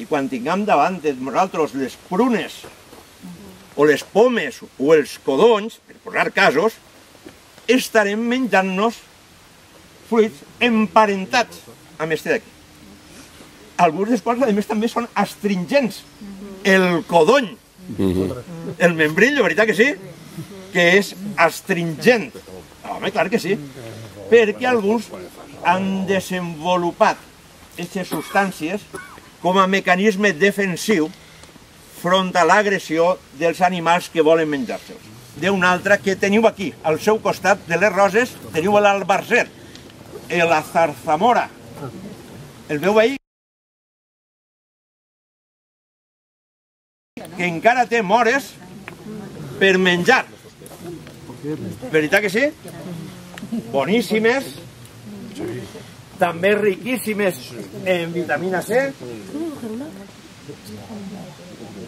i quan tinguem davant de nosaltres les prunes o les pomes o els codonys, per posar casos, estarem menjant-nos fruits emparentats amb este d'aquí. Alguns dels quals, a més, també són astringents. El codony, el membrillo, veritat que sí? Que és astringent. Home, clar que sí. Perquè alguns han desenvolupat aquestes substàncies com a mecanisme defensiu front a l'agressió dels animals que volen menjar-se'ls. D'una altra que teniu aquí, al seu costat de les roses, teniu l'albarcer, la zarzamora. El veu ahí? Que encara té mores per menjar. Veritat que sí? Boníssimes, també riquíssimes en vitamina C,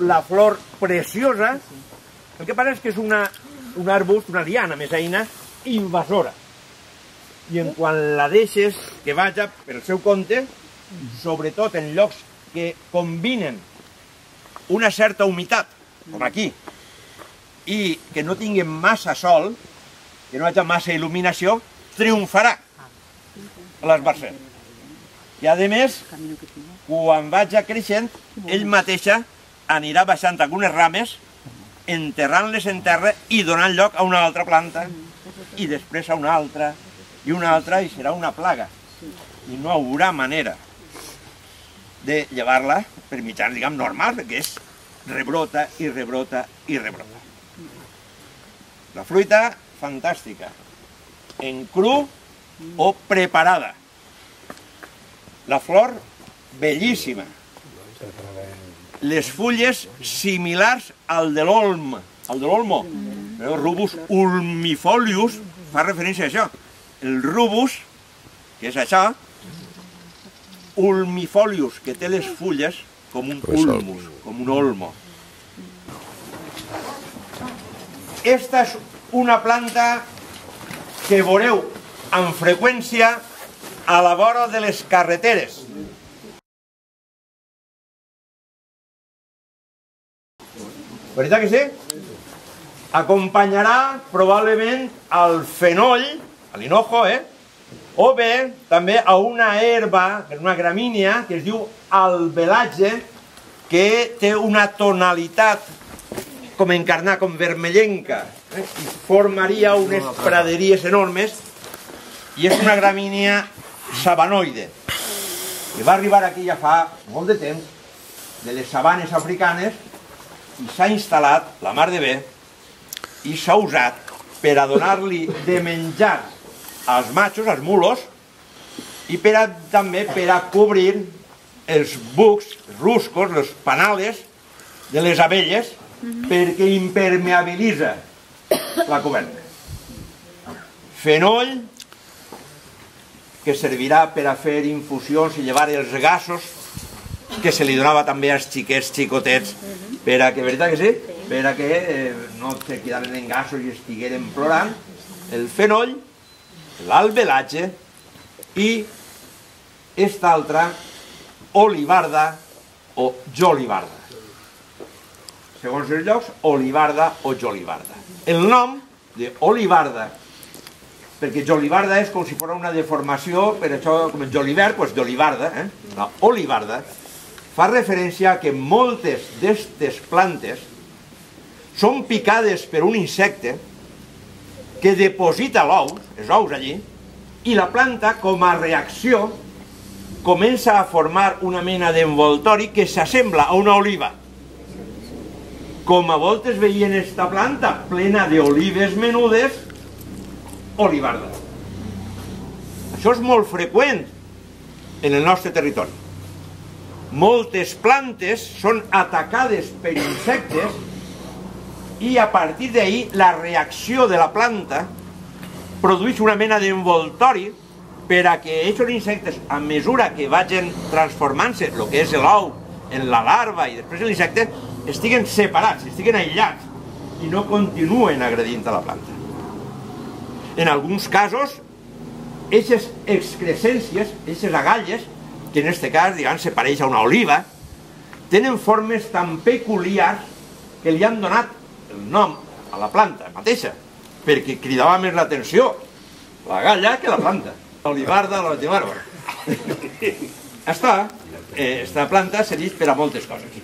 la flor preciosa. El que passa és que és un arbust, una liana més eina, invasora. I en quan la deixes que vaja pel seu compte, sobretot en llocs que combinen una certa humitat, com aquí, i que no tinguin massa sol, que no hi hagi massa il·luminació, triomfarà l'esbarcer. I a més, quan vagi creixent, ell mateixa anirà baixant algunes rames, enterrant-les en terra i donant lloc a una altra planta, i després a una altra, i una altra, i serà una plaga. I no hi haurà manera de llevar-la per mitjans, diguem, normals, perquè és rebrota i rebrota i rebrota. La fruita, fantàstica, en cru o preparada. La flor, bellíssima. Les fulles similars al de l'olm, el rubus ulmifolius fa referència a això. El rubus, que és això, ulmifolius, que té les fulles com un ulmus, com un olmo. Esta és una planta que veureu amb freqüència a la vora de les carreteres. Veritat que sí? Acompanyarà probablement al fenoll, a l'hinojo, o bé també a una herba, que és una gramínia, que es diu albelatge, que té una tonalitat com encarnar, com vermellenca, i formaria unes praderies enormes, i és una gramínia sabanoide, que va arribar aquí ja fa molt de temps, de les sabanes africanes, i s'ha instal·lat, la mar de bé, i s'ha usat per a donar-li de menjar als matxos, als mulos, i també per a cobrir els bucs, els ruscos, les panales de les abelles, perquè impermeabilitza la coberta. Fenoll, que servirà per a fer infusions i llevar els gasos, que se li donava també als xiquets xicotets, per a que, veritat que sí, per a que no se quedaren en gasos i estigueren plorant, el fenoll, l'albelatge i esta altra olivarda o jolivarda. Segons els llocs, olivarda o jolivarda. El nom d'olivarda, perquè jolivarda és com si fos una deformació, per això com el jolivert, doncs jolivarda, la olivarda, fa referència a que moltes d'aquestes plantes són picades per un insecte que deposita l'ou, els ous allí, i la planta, com a reacció, comença a formar una mena d'envoltori que s'assembla a una oliva. Com a voltes veien esta planta plena d'olives menudes, olivarda. Això és molt freqüent en el nostre territori. Moltes plantes són atacades per insectes i a partir d'ahí la reacció de la planta produeix una mena d'envoltori per a que aquests insectes, a mesura que vagin transformant-se el que és l'ou en la larva i després l'insecte, estiguen separats, estiguen aïllats i no continuen agredint a la planta. En alguns casos, aquestes excrescències, aquestes agalles, que en aquest cas, diguem, se pareix a una oliva, tenen formes tan peculiars que li han donat el nom a la planta mateixa, perquè cridava més l'atenció la galla que la planta. L'olivarda, l'olivarda. Esta planta serveix per a moltes coses.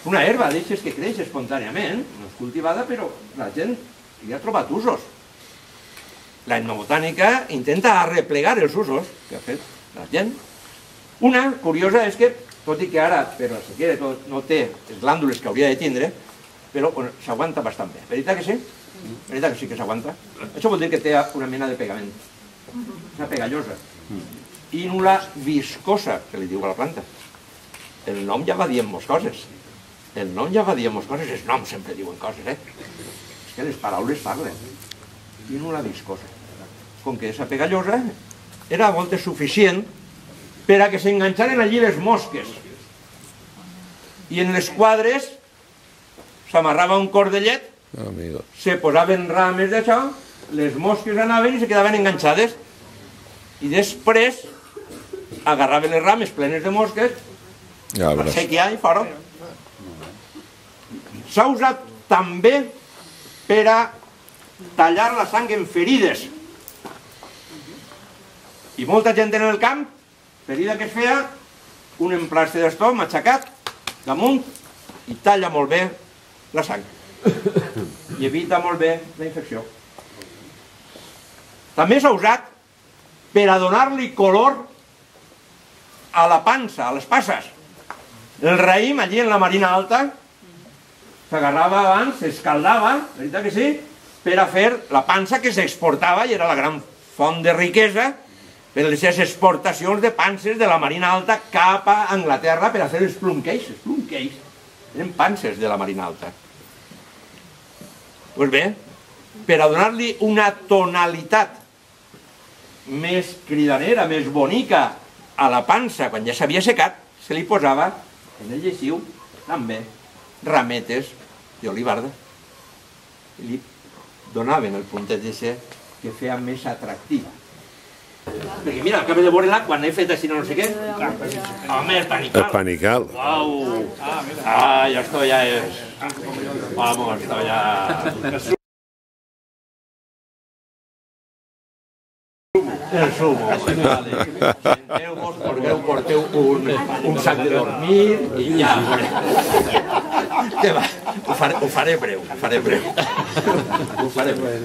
Una herba d'aixes que creix espontàniament, no és cultivada, però la gent li ha trobat usos. La etnobotànica intenta arreplegar els usos que ha fet la gent. Una curiosa és que, tot i que ara per la sequera no té les glàndules que hauria de tindre, però s'aguanta bastant bé. Veritat que sí? Veritat que sí que s'aguanta? Això vol dir que té una mena de pegament, una pegallosa. I una viscosa, que li diu a la planta. El nom ja va dient moltes coses. El nom ja va dient moltes coses. Els noms sempre diuen coses, És que les paraules parlen. I una viscosa. Com que esa pegallosa era a voltes suficient per a que s'enganxaren allí les mosques. I en les quadres s'amarrava un cordellet, se posaven rames d'això, les mosques anaven i se quedaven enganxades. I després agarraven les rames plenes de mosques, per sequiar i fora. S'ha usat també per a tallar la sang en ferides. I molta gent en el camp, ferida que es feia, un emplaste d'estó matxacat damunt i talla molt bé la sang. I evita molt bé la infecció. També s'ha usat per a donar-li color a la pansa, a les passes. El raïm, allí en la Marina Alta, s'agarrava abans, s'escaldava, veritat que sí, per a fer la pansa que s'exportava i era la gran font de riquesa per a les seves exportacions de panses de la Marina Alta cap a Anglaterra per a fer els plumcakes. Els plumcakes eren panses de la Marina Alta. Doncs bé, per a donar-li una tonalitat més cridanera, més bonica a la pansa, quan ja s'havia secat, se li posava en el lleixiu també rametes d'olivarda. I li donaven el puntet d'eixe que feia més atractiva. Perquè mira, acabo de veure-la quan he fet així no sé què. Home, el panical. El panical. Uau. Ja esto ya es... Vamos, esto ya... El sumo. Senteu-vos perquè porteu un sac de dormir i ja. Què va? Ho faré breu, ho faré breu. Ho faré breu.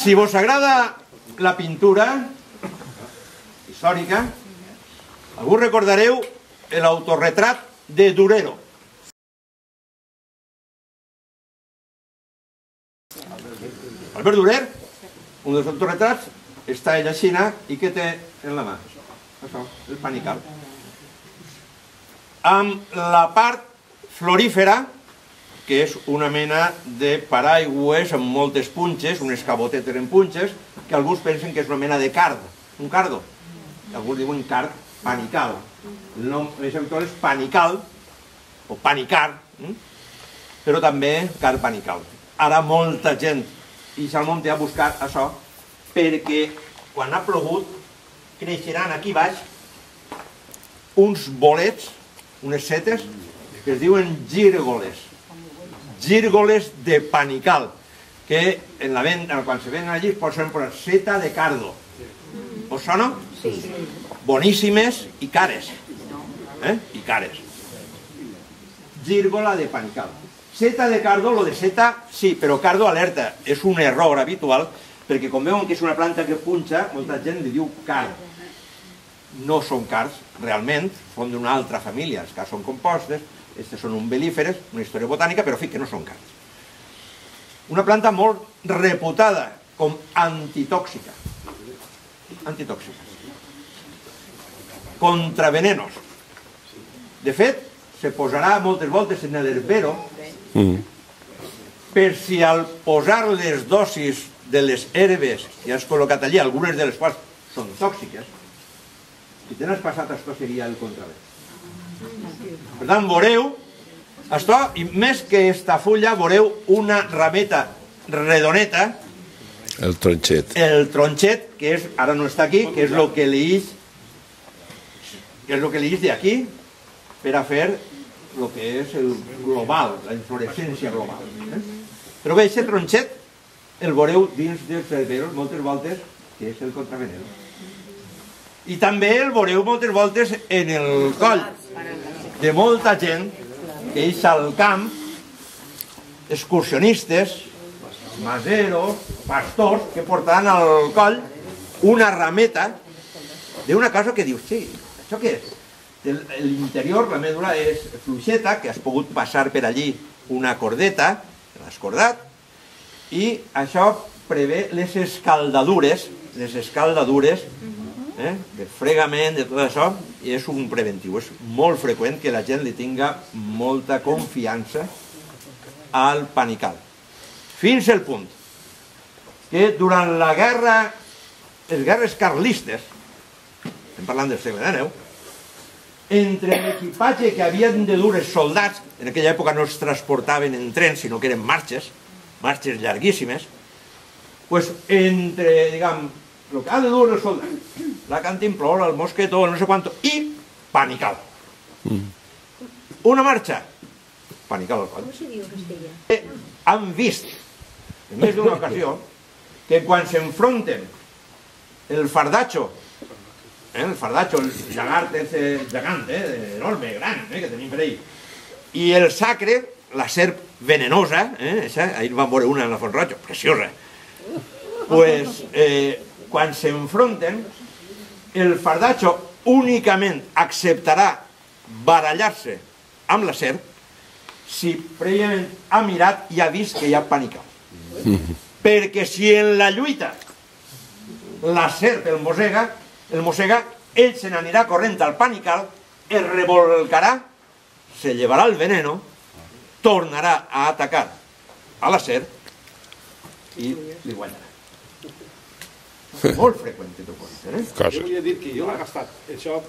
Si vos agrada la pintura històrica, algú recordareu l'autorretrat de Durero. Albert Durer, un dels autorretrats, està ella xina i què té en la mà? Això, el panical. Amb la part florífera, que és una mena de paraigües amb moltes punxes, unes cabotetes en punxes, que alguns pensen que és una mena de card, un cardo. Alguns diuen card panical. El nom més habitual és panical, o panicar, però també card panical. Ara molta gent i s'ha muntat a buscar això perquè quan ha plogut creixeran aquí baix uns bolets, unes setes que es diuen gírgoles. Gírgoles de panical, que en la venda, quan se venen allí, posen per seta de cardo. Us sona? Sí. Boníssimes i cares. I cares. Gírgola de panical. Seta de cardo, lo de seta, sí, però cardo alerta. És un error habitual, perquè com veuen que és una planta que punxa, molta gent li diu card. No són cards, realment, són d'una altra família. Els cards són compostes, aquestes són umbel·líferes, una història botànica, però en fi, que no són cards. Una planta molt reputada com antitòxica. Antitòxica. Contra venenos. De fet, se posarà moltes voltes en l'herbero per si al posar les dosis de les herbes que has col·locat allí, algunes de les quals són tòxiques, si tens passat això seria el contrari. Per tant, veureu, això, i més que esta fulla, veureu una rameta redoneta, el tronxet. El tronxet, que és, ara no està aquí, que és el que li que és el que li dic aquí, per a fer el que és el global, la inflorescència global. Però bé, aquest tronxet el veureu dins dels herberos moltes voltes, que és el contravenero. I també el veureu moltes voltes en el coll de molta gent que és al camp, excursionistes, maseros, pastors, que portaran al coll una rameta d'una cosa que dius, sí, això què és? L'interior, la mèdula és fluixeta, que has pogut passar per allí una cordeta, l'has cordat, i això prevé les escaldadures, de fregament, de tot això, i és un preventiu. És molt freqüent que la gent li tinga molta confiança al panical. Fins al punt que durant la guerra, les guerres carlistes, estem parlant del segle XIX, entre l'equipatge que havien de dur els soldats, en aquella època no es transportaven en trens, sinó que eren marxes llarguíssimes, doncs entre, diguem, el que ha de dur els soldats, la cantimplora, el mosquetó, no sé quant, i panical. Una marxa, panical al coll. Com se diu castellà? Han vist, en més d'una ocasió, que quan s'enfronten el fardatxo, el gegant, enorme, gran, que tenim per ahí, i el sacre, la serp venenosa, ahir vam veure una en la Font Roja, preciosa, pues, quan s'enfronten, el fardatxo únicament acceptarà barallar-se amb la serp si prèviament ha mirat i ha vist que hi ha panical. Perquè si en la lluita la serp el mossega, ell se n'anirà corrent al panical, es revolcarà, se llevarà el veneno, tornarà a atacar a la serp i li guanyarà. Molt freqüent que t'ho conten, Jo volia dir que jo l'he gastat, això